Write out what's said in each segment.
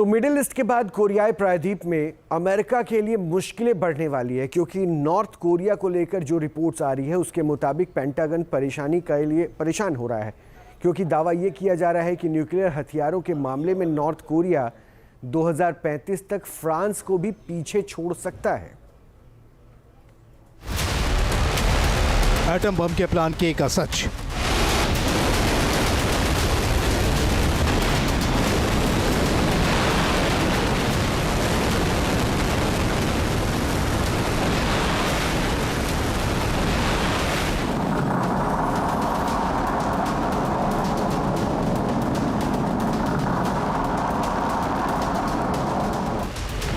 तो middle east के बाद कोरियाई प्रायद्वीप में अमेरिका के लिए मुश्किलें बढ़ने वाली है, क्योंकि नॉर्थ कोरिया को लेकर जो रिपोर्ट्स आ रही है उसके मुताबिक पेंटागन परेशान हो रहा है, क्योंकि दावा ये किया जा रहा है कि न्यूक्लियर हथियारों के मामले में नॉर्थ कोरिया 2035 तक फ्रांस को भी पीछे छोड़ सकता है। एटम बम के प्लान की एक सच।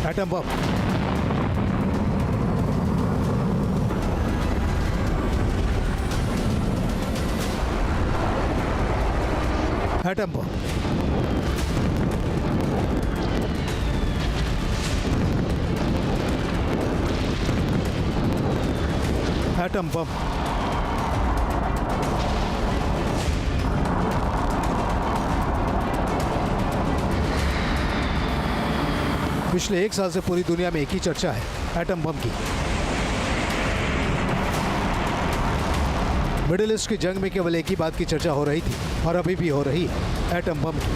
Atom bomb atom bomb atom bomb पिछले 1 साल से पूरी दुनिया में एक ही चर्चा है, एटम बम की। मिडिल ईस्ट की जंग में केवल एक ही बात की चर्चा हो रही थी और अभी भी हो रही है, एटम बम की।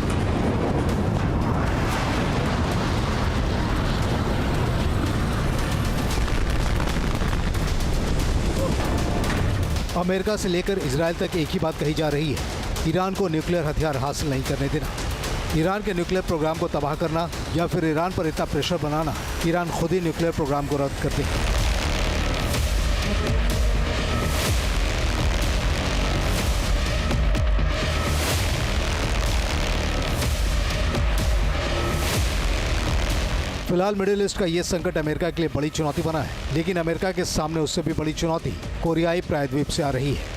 अमेरिका से लेकर इजराइल तक एक ही बात कही जा रही है, ईरान को न्यूक्लियर हथियार हासिल नहीं करने देना। ईरान के न्यूक्लियर प्रोग्राम को तबाह करना या फिर ईरान पर इतना प्रेशर बनाना, ईरान खुद ही न्यूक्लियर प्रोग्राम को रद्द कर दे। फिलहाल मिडिल ईस्ट का यह संकट अमेरिका के लिए बड़ी चुनौती बना है, लेकिन अमेरिका के सामने उससे भी बड़ी चुनौती कोरियाई प्रायद्वीप से आ रही है।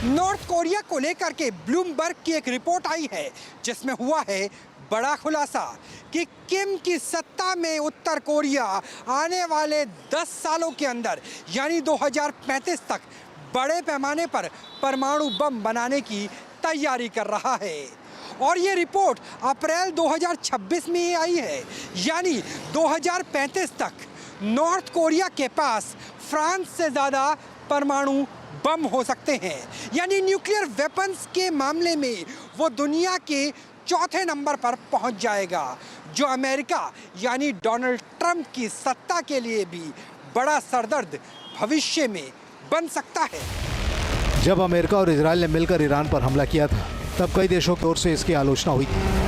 नॉर्थ कोरिया को लेकर के ब्लूमबर्ग की एक रिपोर्ट आई है, जिसमें हुआ है बड़ा खुलासा कि किम की सत्ता में उत्तर कोरिया आने वाले 10 सालों के अंदर यानी 2035 तक बड़े पैमाने पर परमाणु बम बनाने की तैयारी कर रहा है। और ये रिपोर्ट अप्रैल 2026 में ही आई है, यानी 2035 तक नॉर्थ कोरिया के पास फ्रांस से ज़्यादा परमाणु बम हो सकते हैं, यानी न्यूक्लियर वेपन्स के मामले में वो दुनिया के 4थे नंबर पर पहुंच जाएगा, जो अमेरिका यानी डोनाल्ड ट्रंप की सत्ता के लिए भी बड़ा सरदर्द भविष्य में बन सकता है। जब अमेरिका और इजराइल ने मिलकर ईरान पर हमला किया था, तब कई देशों की ओर से इसकी आलोचना हुई थी।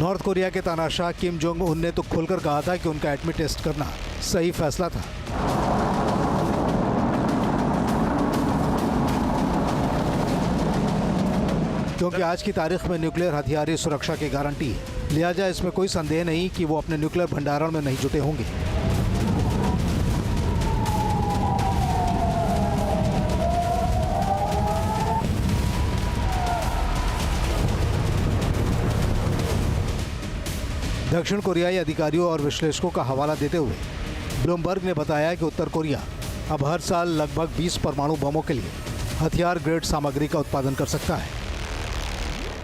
नॉर्थ कोरिया के तानाशाह किम जोंग उन ने तो खुलकर कहा था कि उनका एटमी टेस्ट करना सही फैसला था। क्योंकि आज की तारीख में न्यूक्लियर हथियार सुरक्षा की गारंटी है, लिहाजा इसमें कोई संदेह नहीं कि वो अपने न्यूक्लियर भंडारण में नहीं जुटे होंगे। दक्षिण कोरियाई अधिकारियों और विश्लेषकों का हवाला देते हुए ब्लूमबर्ग ने बताया कि उत्तर कोरिया अब हर साल लगभग 20 परमाणु बमों के लिए हथियार ग्रेड सामग्री का उत्पादन कर सकता है।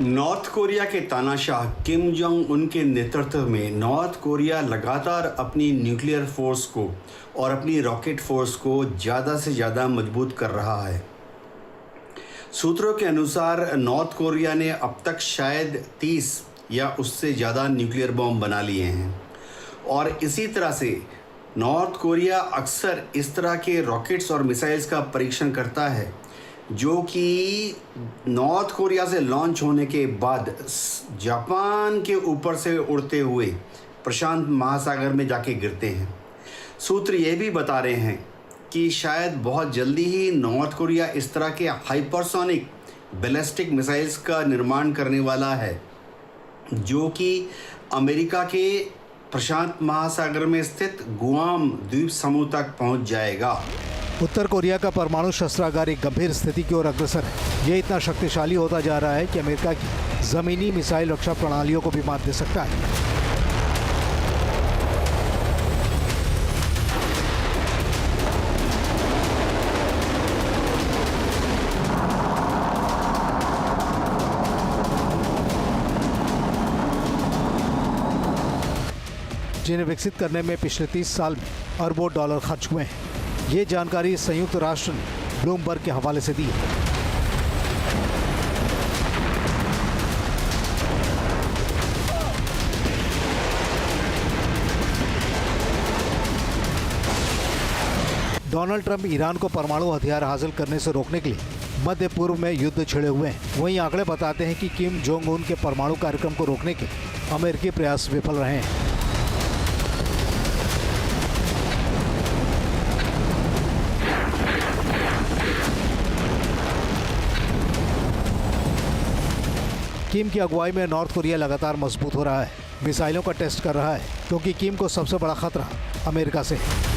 नॉर्थ कोरिया के तानाशाह किम जोंग उन के नेतृत्व में नॉर्थ कोरिया लगातार अपनी न्यूक्लियर फोर्स को और अपनी रॉकेट फोर्स को ज़्यादा से ज़्यादा मजबूत कर रहा है। सूत्रों के अनुसार नॉर्थ कोरिया ने अब तक शायद 30 या उससे ज़्यादा न्यूक्लियर बम बना लिए हैं, और इसी तरह से नॉर्थ कोरिया अक्सर इस तरह के रॉकेट्स और मिसाइल्स का परीक्षण करता है जो कि नॉर्थ कोरिया से लॉन्च होने के बाद जापान के ऊपर से उड़ते हुए प्रशांत महासागर में जाके गिरते हैं। सूत्र ये भी बता रहे हैं कि शायद बहुत जल्दी ही नॉर्थ कोरिया इस तरह के हाइपरसोनिक बैलिस्टिक मिसाइल्स का निर्माण करने वाला है, जो कि अमेरिका के प्रशांत महासागर में स्थित गुआम द्वीप समूह तक पहुंच जाएगा। उत्तर कोरिया का परमाणु शस्त्रागार एक गंभीर स्थिति की ओर अग्रसर है। ये इतना शक्तिशाली होता जा रहा है कि अमेरिका की जमीनी मिसाइल रक्षा प्रणालियों को भी मात दे सकता है। जिन्हें विकसित करने में पिछले 30 साल में अरबों डॉलर खर्च हुए हैं। ये जानकारी संयुक्त राष्ट्र ने ब्लूमबर्ग के हवाले से दी है। डोनाल्ड ट्रंप ईरान को परमाणु हथियार हासिल करने से रोकने के लिए मध्य पूर्व में युद्ध छिड़े हुए हैं। वहीं आंकड़े बताते हैं कि किम जोंग उन के परमाणु कार्यक्रम को रोकने के अमेरिकी प्रयास विफल रहे हैं। किम की अगुवाई में नॉर्थ कोरिया लगातार मजबूत हो रहा है, मिसाइलों का टेस्ट कर रहा है, क्योंकि किम को सबसे बड़ा खतरा अमेरिका से है।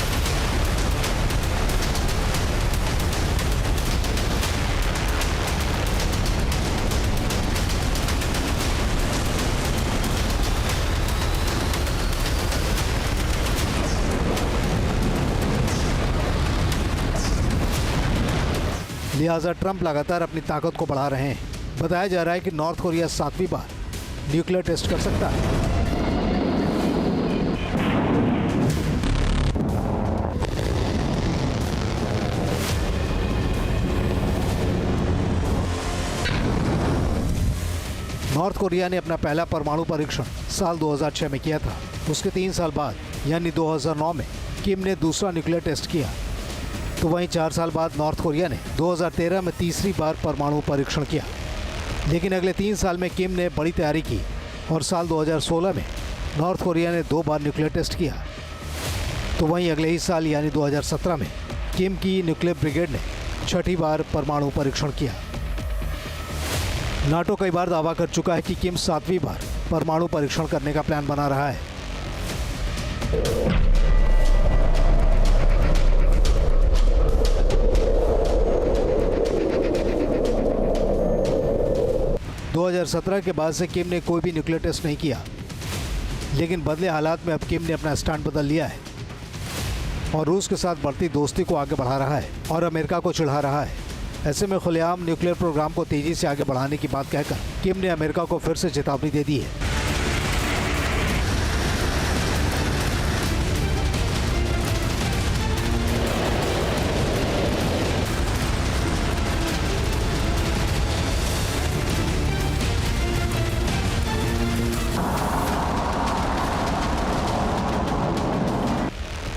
लिहाजा ट्रंप लगातार अपनी ताकत को बढ़ा रहे हैं। बताया जा रहा है कि नॉर्थ कोरिया 7वीं बार न्यूक्लियर टेस्ट कर सकता है। नॉर्थ कोरिया ने अपना पहला परमाणु परीक्षण साल 2006 में किया था। उसके 3 साल बाद यानी 2009 में किम ने दूसरा न्यूक्लियर टेस्ट किया। तो वहीं 4 साल बाद नॉर्थ कोरिया ने 2013 में तीसरी बार परमाणु परीक्षण किया। लेकिन अगले 3 साल में किम ने बड़ी तैयारी की और साल 2016 में नॉर्थ कोरिया ने 2 बार न्यूक्लियर टेस्ट किया। तो वहीं अगले ही साल यानी 2017 में किम की न्यूक्लियर ब्रिगेड ने 6ठी बार परमाणु परीक्षण किया। नाटो कई बार दावा कर चुका है कि किम 7वीं बार परमाणु परीक्षण करने का प्लान बना रहा है। 2017 के बाद से किम ने कोई भी न्यूक्लियर टेस्ट नहीं किया। लेकिन बदले हालात में अब किम ने अपना स्टैंड बदल लिया है और रूस के साथ बढ़ती दोस्ती को आगे बढ़ा रहा है और अमेरिका को चिढ़ा रहा है। ऐसे में खुलेआम न्यूक्लियर प्रोग्राम को तेजी से आगे बढ़ाने की बात कहकर किम ने अमेरिका को फिर से चेतावनी दे दी है।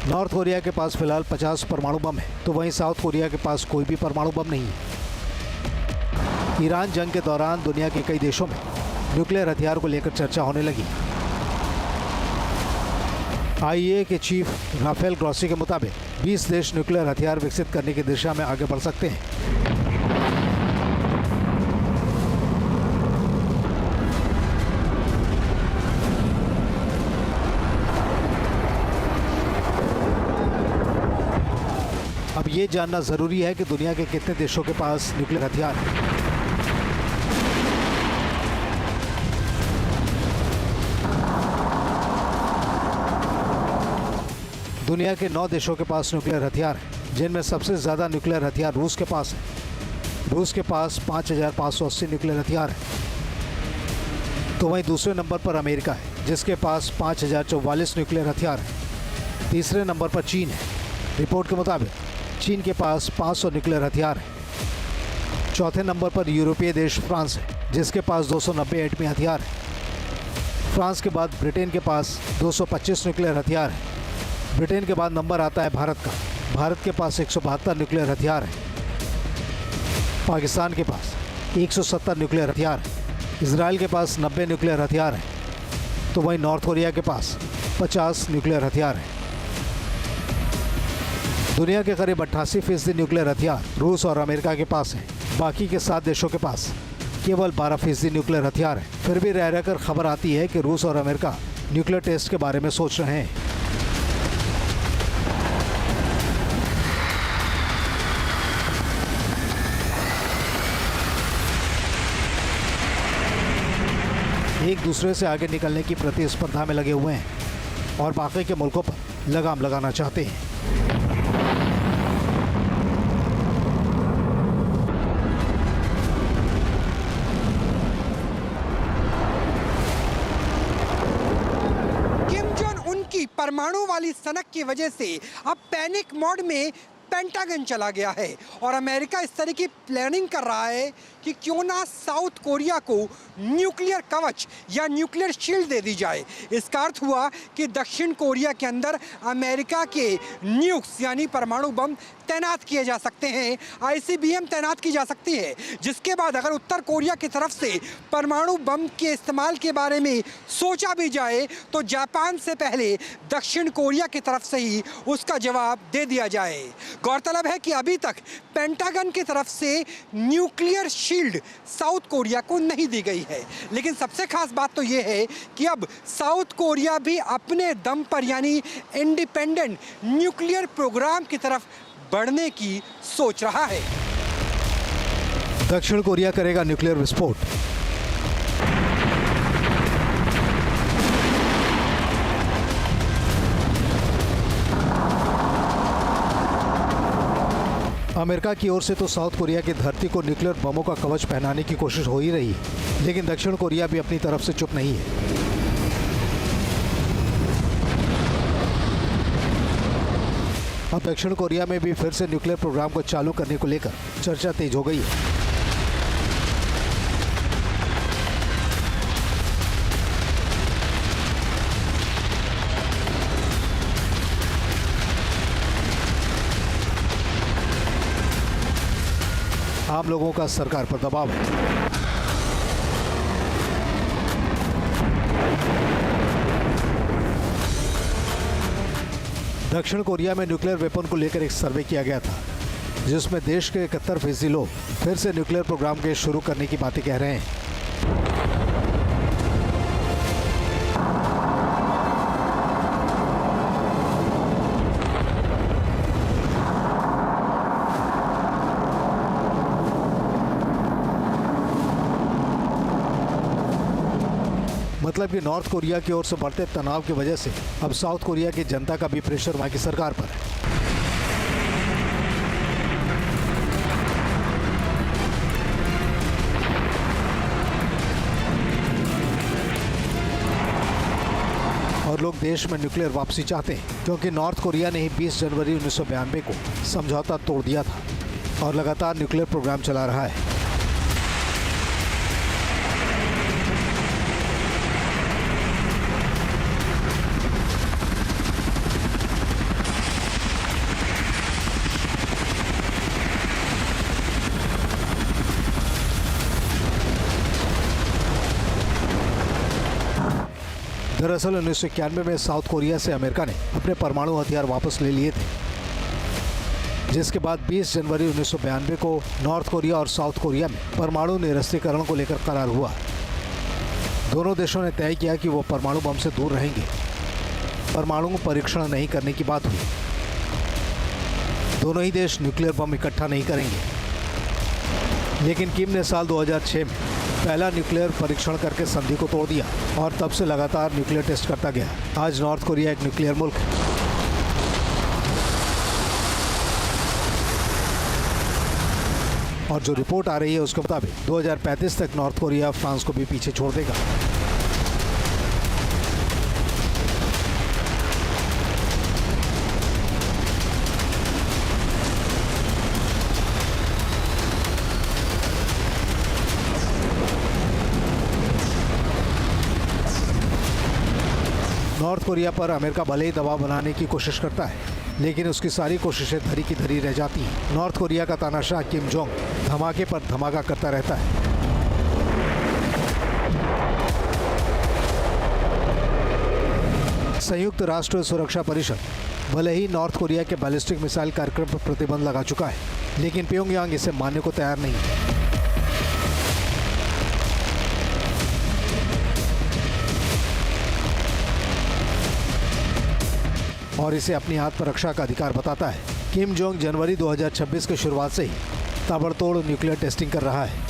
नॉर्थ कोरिया के पास फिलहाल 50 परमाणु बम है, तो वहीं साउथ कोरिया के पास कोई भी परमाणु बम नहीं है। ईरान जंग के दौरान दुनिया के कई देशों में न्यूक्लियर हथियार को लेकर चर्चा होने लगी। आईएए के चीफ राफेल ग्रॉसी के मुताबिक 20 देश न्यूक्लियर हथियार विकसित करने की दिशा में आगे बढ़ सकते हैं। अब ये जानना जरूरी है कि दुनिया के कितने देशों के पास न्यूक्लियर हथियार है। दुनिया के 9 देशों के पास न्यूक्लियर हथियार है, जिनमें सबसे ज़्यादा न्यूक्लियर हथियार रूस के पास है। रूस के पास 5580 न्यूक्लियर हथियार है। तो वहीं दूसरे नंबर पर अमेरिका है, जिसके पास 5044 न्यूक्लियर हथियार है। तीसरे नंबर पर चीन है। रिपोर्ट के मुताबिक चीन के पास 500 न्यूक्लियर हथियार है। चौथे नंबर पर यूरोपीय देश फ्रांस है, जिसके पास 290 एटमी हथियार है। फ्रांस के बाद ब्रिटेन के पास 225 न्यूक्लियर हथियार है। ब्रिटेन के बाद नंबर आता है भारत का। भारत के पास 172 न्यूक्लियर हथियार है। पाकिस्तान के पास 170 न्यूक्लियर हथियार है। इजराइल के पास 90 न्यूक्लियर हथियार है। तो वहीं नॉर्थ कोरिया के पास 50 न्यूक्लियर हथियार है। दुनिया के करीब 88% न्यूक्लियर हथियार रूस और अमेरिका के पास है। बाकी के 7 देशों के पास केवल 12% न्यूक्लियर हथियार है। फिर भी रह रहकर खबर आती है कि रूस और अमेरिका न्यूक्लियर टेस्ट के बारे में सोच रहे हैं। एक दूसरे से आगे निकलने की प्रतिस्पर्धा में लगे हुए हैं और बाकी के मुल्कों पर लगाम लगाना चाहते हैं। किम जोंग उन की परमाणु वाली सनक की वजह से अब पैनिक मोड में पेंटागन चला गया है और अमेरिका इस तरह की प्लानिंग कर रहा है कि क्यों ना साउथ कोरिया को न्यूक्लियर कवच या न्यूक्लियर शील्ड दे दी जाए। इसका अर्थ हुआ कि दक्षिण कोरिया के अंदर अमेरिका के न्यूक्स यानी परमाणु बम तैनात किए जा सकते हैं, आईसीबीएम तैनात की जा सकती है, जिसके बाद अगर उत्तर कोरिया की तरफ से परमाणु बम के इस्तेमाल के बारे में सोचा भी जाए तो जापान से पहले दक्षिण कोरिया की तरफ से ही उसका जवाब दे दिया जाए। गौरतलब है कि अभी तक पेंटागन की तरफ से न्यूक्लियर शील्ड साउथ कोरिया को नहीं दी गई है, लेकिन सबसे खास बात तो ये है कि अब साउथ कोरिया भी अपने दम पर यानी इंडिपेंडेंट न्यूक्लियर प्रोग्राम की तरफ बढ़ने की सोच रहा है। दक्षिण कोरिया करेगा न्यूक्लियर विस्फोट। अमेरिका की ओर से तो साउथ कोरिया की धरती को न्यूक्लियर बमों का कवच पहनाने की कोशिश हो ही रही है, लेकिन दक्षिण कोरिया भी अपनी तरफ से चुप नहीं है। अब दक्षिण कोरिया में भी फिर से न्यूक्लियर प्रोग्राम को चालू करने को लेकर चर्चा तेज हो गई है। आम लोगों का सरकार पर दबाव है। दक्षिण कोरिया में न्यूक्लियर वेपन को लेकर एक सर्वे किया गया था, जिसमें देश के 71% लोग फिर से न्यूक्लियर प्रोग्राम के शुरू करने की बातें कह रहे हैं। मतलब कि नॉर्थ कोरिया की ओर से बढ़ते तनाव की वजह से अब साउथ कोरिया की जनता का भी प्रेशर वहां की सरकार पर है। और लोग देश में न्यूक्लियर वापसी चाहते हैं, क्योंकि नॉर्थ कोरिया ने ही 20 जनवरी 1992 को समझौता तोड़ दिया था और लगातार न्यूक्लियर प्रोग्राम चला रहा है। दरअसल 1991 में साउथ कोरिया से अमेरिका ने अपने परमाणु हथियार वापस ले लिए थे, जिसके बाद 20 जनवरी 1992 को नॉर्थ कोरिया और साउथ कोरिया में परमाणु निरस्त्रीकरण को लेकर करार हुआ। दोनों देशों ने तय किया कि वो परमाणु बम से दूर रहेंगे, परमाणु परीक्षण नहीं करने की बात हुई। दोनों ही देश न्यूक्लियर बम इकट्ठा नहीं करेंगे, लेकिन किम ने साल 2006 में पहला न्यूक्लियर परीक्षण करके संधि को तोड़ दिया और तब से लगातार न्यूक्लियर टेस्ट करता गया। आज नॉर्थ कोरिया एक न्यूक्लियर मुल्क है। और जो रिपोर्ट आ रही है उसके मुताबिक 2035 तक नॉर्थ कोरिया फ्रांस को भी पीछे छोड़ देगा। नॉर्थ कोरिया पर अमेरिका भले ही दबाव बनाने की कोशिश करता है, लेकिन उसकी सारी कोशिशें धरी की धरी रह जाती हैं। नॉर्थ कोरिया का तानाशाह किम जोंग धमाके पर धमाका करता रहता है। संयुक्त राष्ट्र सुरक्षा परिषद भले ही नॉर्थ कोरिया के बैलिस्टिक मिसाइल कार्यक्रम पर प्रतिबंध लगा चुका है, लेकिन प्योंगयांग इसे मानने को तैयार नहीं है। और इसे अपनी आत्मरक्षा का अधिकार बताता है। किम जोंग जनवरी 2026 की शुरुआत से ही ताबड़तोड़ न्यूक्लियर टेस्टिंग कर रहा है।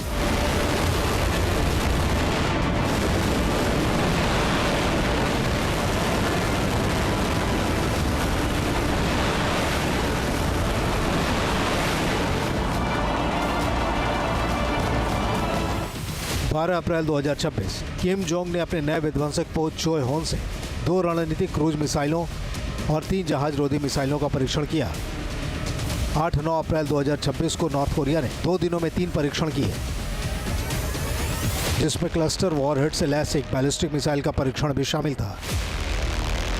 12 अप्रैल 2026 किम जोंग ने अपने नए विध्वंसक पोत चोय होन से 2 रणनीतिक क्रूज मिसाइलों और 3 जहाज रोधी मिसाइलों का परीक्षण किया। 8-9 अप्रैल 2026 को नॉर्थ कोरिया ने 2 दिनों में 3 परीक्षण किए, जिसमें क्लस्टर वॉरहेड से लैस एक बैलिस्टिक मिसाइल का परीक्षण भी शामिल था।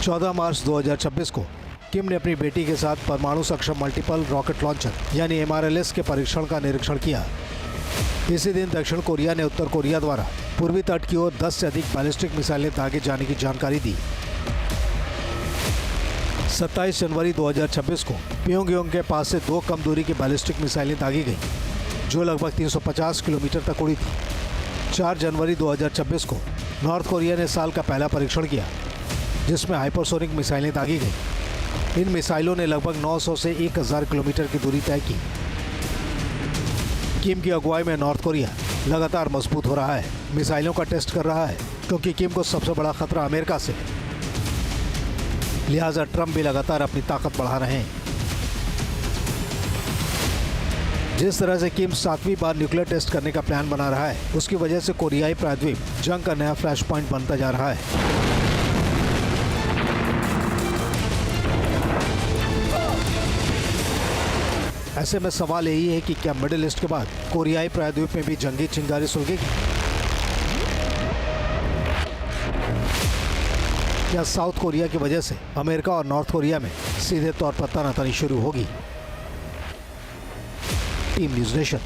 14 मार्च 2026 को किम ने अपनी बेटी के साथ परमाणु सक्षम मल्टीपल रॉकेट लॉन्चर यानी MRLS के परीक्षण का निरीक्षण किया। इसी दिन दक्षिण कोरिया ने उत्तर कोरिया द्वारा पूर्वी तट की ओर 10 से अधिक बैलिस्टिक मिसाइलें दागे जाने की जानकारी दी। 27 जनवरी 2026 को प्योंगयांग के पास से 2 कम दूरी की बैलिस्टिक मिसाइलें दागी गईं, जो लगभग 350 किलोमीटर तक उड़ी थी। 4 जनवरी 2026 को नॉर्थ कोरिया ने साल का पहला परीक्षण किया, जिसमें हाइपरसोनिक मिसाइलें दागी गईं। इन मिसाइलों ने लगभग 900 से 1000 किलोमीटर की दूरी तय की। किम की अगुवाई में नॉर्थ कोरिया लगातार मजबूत हो रहा है, मिसाइलों का टेस्ट कर रहा है, क्योंकि किम को सबसे बड़ा खतरा अमेरिका से है। लिहाजा ट्रंप भी लगातार अपनी ताकत बढ़ा रहे हैं। जिस तरह से किम 7वीं बार न्यूक्लियर टेस्ट करने का प्लान बना रहा है, उसकी वजह से कोरियाई प्रायद्वीप जंग का नया फ्लैश पॉइंट बनता जा रहा है। ऐसे में सवाल यही है कि क्या मिडिल ईस्ट के बाद कोरियाई प्रायद्वीप में भी जंगी चिंगारी सुलगेगी? क्या साउथ कोरिया की वजह से अमेरिका और नॉर्थ कोरिया में सीधे तौर पर तनातनी शुरू होगी? Team news nation.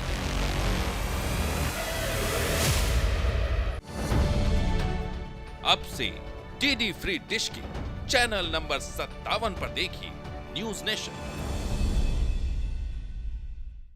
अब से डीडी फ्री डिश की चैनल नंबर 57 पर देखिए न्यूज़ नेशन।